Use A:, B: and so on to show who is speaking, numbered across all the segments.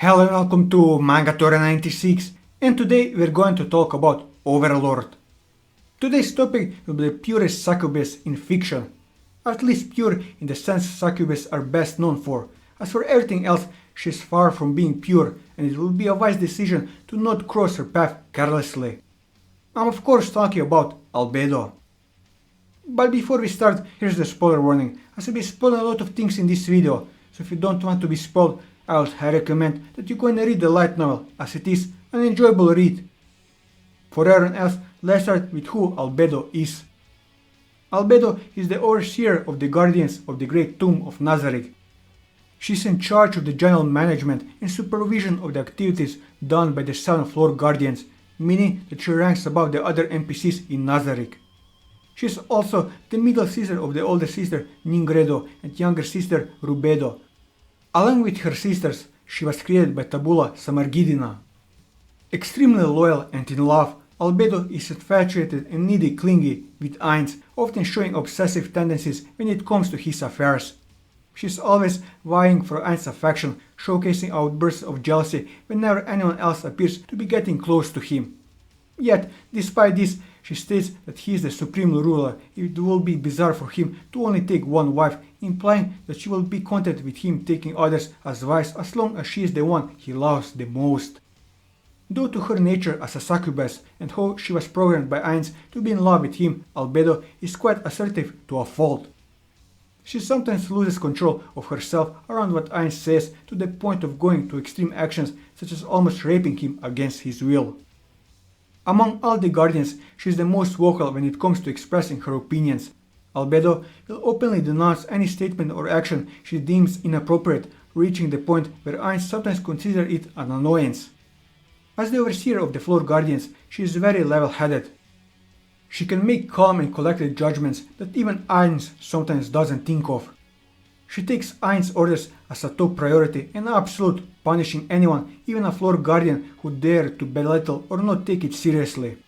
A: Hello and welcome to Manga 96, and today we're going to talk about Overlord. Today's topic will be the purest succubus in fiction, at least pure in the sense succubus are best known for. As for everything else, she's far from being pure, and it will be a wise decision to not cross her path carelessly. I'm of course talking about Albedo. But before we start, here's the spoiler warning, as I'll be spoiling a lot of things in this video, so if you don't want to be spoiled, I would highly recommend that you go and read the light novel, as it is an enjoyable read. For everyone else, let's start with who Albedo is. Albedo is the overseer of the Guardians of the Great Tomb of Nazarick. She's in charge of the general management and supervision of the activities done by the 7th floor Guardians, meaning that she ranks above the other NPCs in Nazarick. She is also the middle sister of the older sister Ningredo and younger sister Rubedo. Along with her sisters, she was created by Tabula Samargidina. Extremely loyal and in love, Albedo is infatuated and needy clingy with Ainz, often showing obsessive tendencies when it comes to his affairs. She is always vying for Ainz's affection, showcasing outbursts of jealousy whenever anyone else appears to be getting close to him. Yet, despite this, she states that he is the supreme ruler. It will be bizarre for him to only take one wife, implying that she will be content with him taking others as wives as long as she is the one he loves the most. Due to her nature as a succubus and how she was programmed by Ainz to be in love with him, Albedo is quite assertive to a fault. She sometimes loses control of herself around what Ainz says, to the point of going to extreme actions such as almost raping him against his will. Among all the Guardians, she is the most vocal when it comes to expressing her opinions. Albedo will openly denounce any statement or action she deems inappropriate, reaching the point where Ainz sometimes considers it an annoyance. As the overseer of the floor Guardians, she is very level-headed. She can make calm and collected judgments that even Ainz sometimes doesn't think of. She takes Ainz's orders as a top priority and absolute, punishing anyone, even a floor guardian, who dare to belittle or not take it seriously.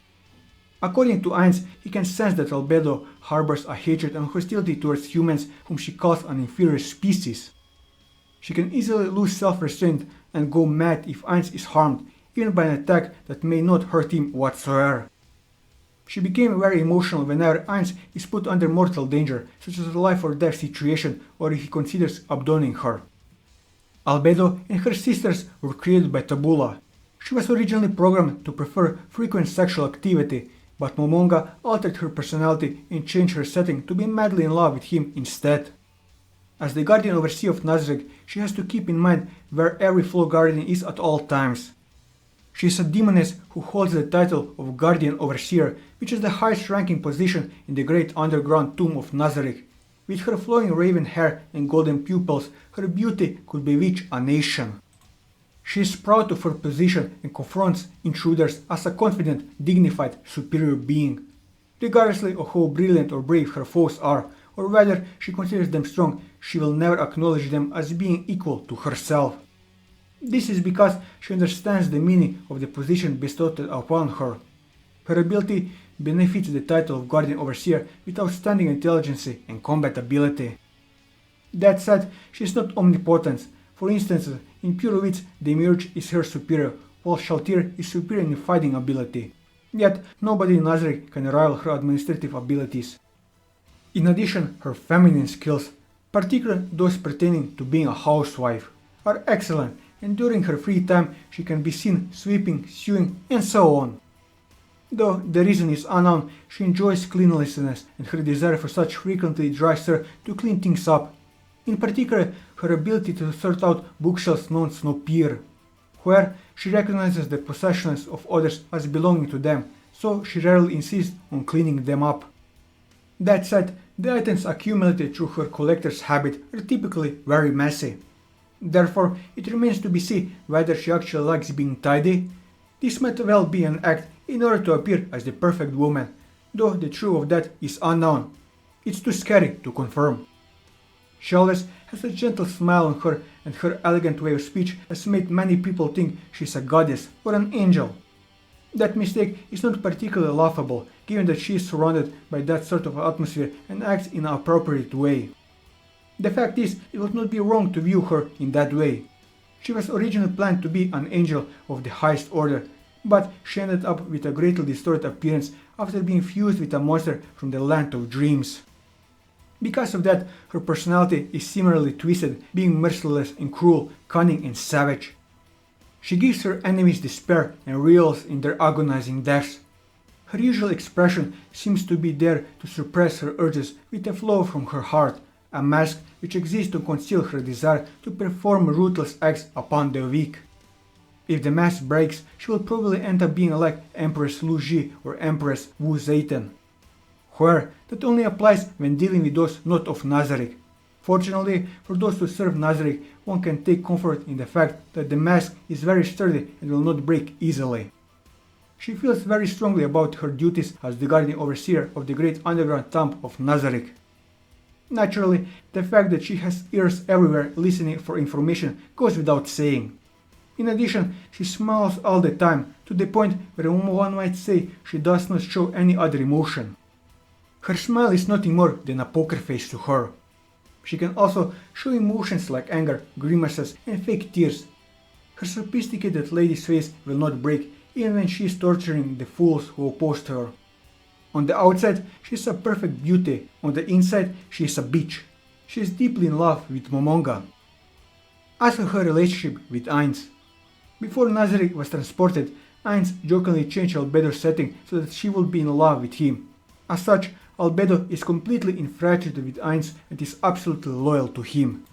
A: According to Ainz, he can sense that Albedo harbors a hatred and hostility towards humans whom she calls an inferior species. She can easily lose self-restraint and go mad if Ainz is harmed, even by an attack that may not hurt him whatsoever. She became very emotional whenever Ainz is put under mortal danger, such as a life or death situation, or if he considers abandoning her. Albedo and her sisters were created by Tabula. She was originally programmed to prefer frequent sexual activity, but Momonga altered her personality and changed her setting to be madly in love with him instead. As the Guardian Overseer of Nazarick, she has to keep in mind where every floor guardian is at all times. She is a demoness who holds the title of Guardian Overseer, which is the highest ranking position in the great underground tomb of Nazarick. With her flowing raven hair and golden pupils, her beauty could bewitch a nation. She is proud of her position and confronts intruders as a confident, dignified, superior being. Regardless of how brilliant or brave her foes are, or whether she considers them strong, she will never acknowledge them as being equal to herself. This is because she understands the meaning of the position bestowed upon her. Her ability benefits the title of Guardian Overseer with outstanding intelligence and combat ability. That said, she is not omnipotent. For instance, in pure wits, Demiurge is her superior, while Shaltir is superior in fighting ability. Yet, nobody in Nazarick can rival her administrative abilities. In addition, her feminine skills, particularly those pertaining to being a housewife, are excellent, and during her free time she can be seen sweeping, sewing, and so on. Though the reason is unknown, she enjoys cleanliness, and her desire for such frequently drives her to clean things up. In particular, her ability to sort out bookshelves known as Snowpeer, where she recognizes the possessions of others as belonging to them, so she rarely insists on cleaning them up. That said, the items accumulated through her collector's habit are typically very messy. Therefore, it remains to be seen whether she actually likes being tidy. This might well be an act in order to appear as the perfect woman, though the truth of that is unknown. It's too scary to confirm. She always has a gentle smile on her, and her elegant way of speech has made many people think she's a goddess or an angel. That mistake is not particularly laughable, given that she is surrounded by that sort of atmosphere and acts in an appropriate way. The fact is, it would not be wrong to view her in that way. She was originally planned to be an angel of the highest order, but she ended up with a greatly distorted appearance after being fused with a monster from the land of dreams. Because of that, her personality is similarly twisted, being merciless and cruel, cunning and savage. She gives her enemies despair and reels in their agonizing deaths. Her usual expression seems to be there to suppress her urges with a flow from her heart, a mask which exists to conceal her desire to perform ruthless acts upon the weak. If the mask breaks, she will probably end up being like Empress Lu Ji or Empress Wu Zetian. However, that only applies when dealing with those not of Nazarick. Fortunately, for those who serve Nazarick, one can take comfort in the fact that the mask is very sturdy and will not break easily. She feels very strongly about her duties as the guardian overseer of the great underground tomb of Nazarick. Naturally, the fact that she has ears everywhere listening for information goes without saying. In addition, she smiles all the time, to the point where one might say she does not show any other emotion. Her smile is nothing more than a poker face to her. She can also show emotions like anger, grimaces, and fake tears. Her sophisticated lady's face will not break even when she is torturing the fools who opposed her. On the outside, she is a perfect beauty. On the inside, she is a bitch. She is deeply in love with Momonga. As for her relationship with Ainz, before Nazarick was transported, Ainz jokingly changed Albedo's setting so that she would be in love with him. As such, Albedo is completely infatuated with Ainz and is absolutely loyal to him.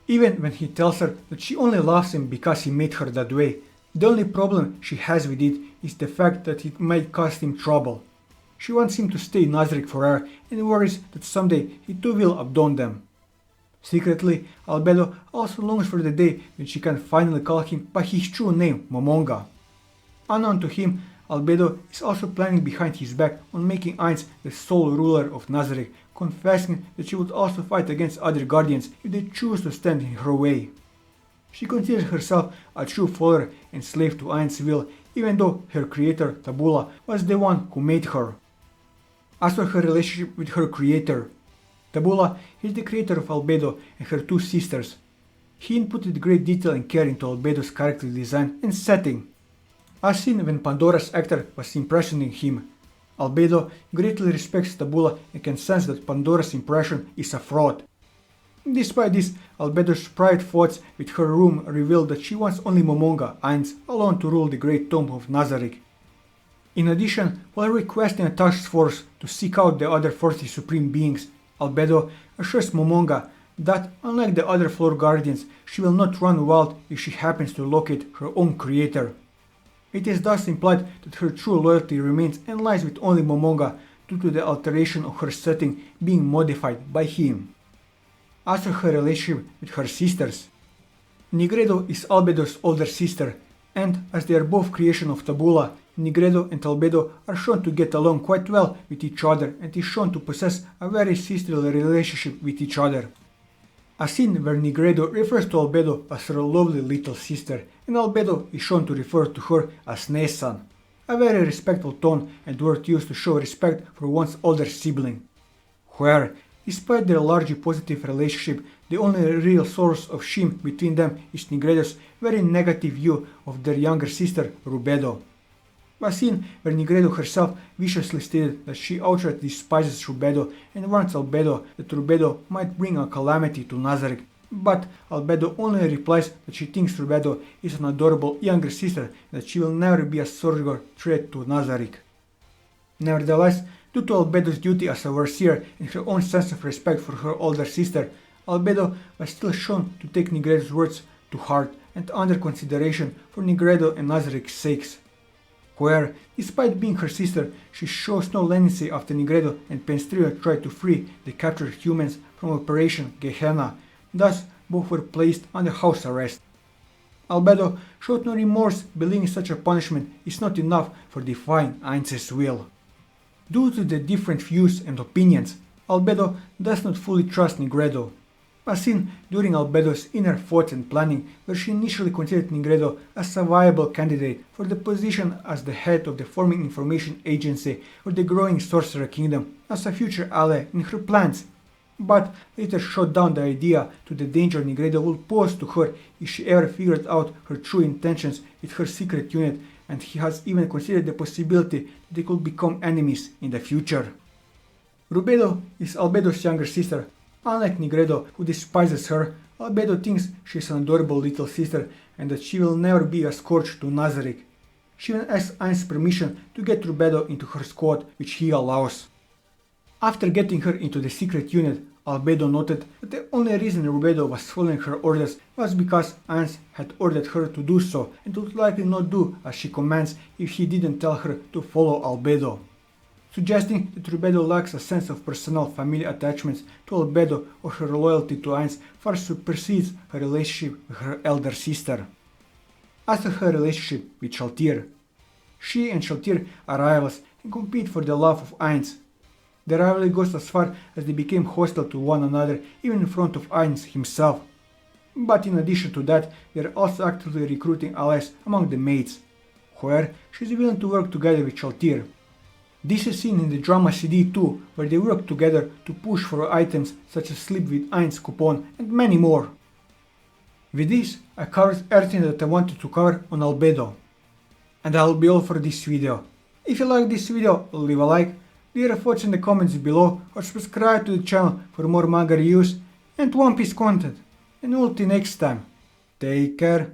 A: Even when he tells her that she only loves him because he made her that way, the only problem she has with it is the fact that it might cause him trouble. She wants him to stay in Nazarick forever and worries that someday he too will abandon them. Secretly, Albedo also longs for the day when she can finally call him by his true name, Momonga. Unknown to him, Albedo is also planning behind his back on making Ainz the sole ruler of Nazarick, confessing that she would also fight against other guardians if they choose to stand in her way. She considers herself a true follower and slave to Ainz's will, even though her creator, Tabula, was the one who made her. As for her relationship with her creator, Tabula is the creator of Albedo and her two sisters. He inputted great detail and care into Albedo's character design and setting. As seen when Pandora's actor was impressioning him, Albedo greatly respects Tabula and can sense that Pandora's impression is a fraud. Despite this, Albedo's private thoughts with her room revealed that she wants only Momonga, Ainz, alone to rule the great tomb of Nazarick. In addition, while requesting a task force to seek out the other 40 supreme beings, Albedo assures Momonga that, unlike the other floor guardians, she will not run wild if she happens to locate her own creator. It is thus implied that her true loyalty remains and lies with only Momonga due to the alteration of her setting being modified by him. As for her relationship with her sisters, Nigredo is Albedo's older sister, and as they are both creation of Tabula, Nigredo and Albedo are shown to get along quite well with each other and is shown to possess a very sisterly relationship with each other. A scene where Nigredo refers to Albedo as her lovely little sister, and Albedo is shown to refer to her as Nesan, a very respectful tone and word used to show respect for one's older sibling. Where, despite their largely positive relationship, the only real source of shame between them is Nigredo's very negative view of their younger sister, Rubedo. A scene where Nigredo herself viciously stated that she outright despises Rubedo and warns Albedo that Rubedo might bring a calamity to Nazarick, but Albedo only replies that she thinks Rubedo is an adorable younger sister and that she will never be a surrogate threat to Nazarick. Nevertheless, due to Albedo's duty as a overseer and her own sense of respect for her older sister, Albedo was still shown to take Nigredo's words to heart and under consideration for Nigredo and Nazarick's sakes. Where, despite being her sister, she shows no leniency after Nigredo and Penstrio tried to free the captured humans from Operation Gehenna, thus both were placed under house arrest. Albedo showed no remorse, believing such a punishment is not enough for defying Ainz's will. Due to the different views and opinions, Albedo does not fully trust Nigredo. A scene during Albedo's inner thoughts and planning where she initially considered Nigredo as a viable candidate for the position as the head of the forming information agency for the growing Sorcerer Kingdom as a future ally in her plans. but later shot down the idea to the danger Nigredo would pose to her if she ever figured out her true intentions with her secret unit, and he has even considered the possibility that they could become enemies in the future. Rubedo is Albedo's younger sister. Unlike Nigredo, who despises her, Albedo thinks she is an adorable little sister and that she will never be a scourge to Nazarick. She even asks Ain's permission to get Rubedo into her squad, which he allows. After getting her into the secret unit, Albedo noted that the only reason Rubedo was following her orders was because Ain's had ordered her to do so and would likely not do as she commands if he didn't tell her to follow Albedo, suggesting that Rubedo lacks a sense of personal family attachments to Albedo or her loyalty to Ain's far supersedes her relationship with her elder sister. As for her relationship with Shaltir, she and Shaltir are rivals and compete for the love of Ain's. The rivalry goes as far as they became hostile to one another even in front of Ain's himself. But in addition to that, they are also actively recruiting allies among the mates, where she is willing to work together with Shaltir. This is seen in the drama CD too, where they work together to push for items such as Sleep with Ain's coupon and many more. With this, I covered everything that I wanted to cover on Albedo. And that will be all for this video. If you like this video, leave a like, leave your thoughts in the comments below, or subscribe to the channel for more manga reviews and One Piece content. And until next time, take care.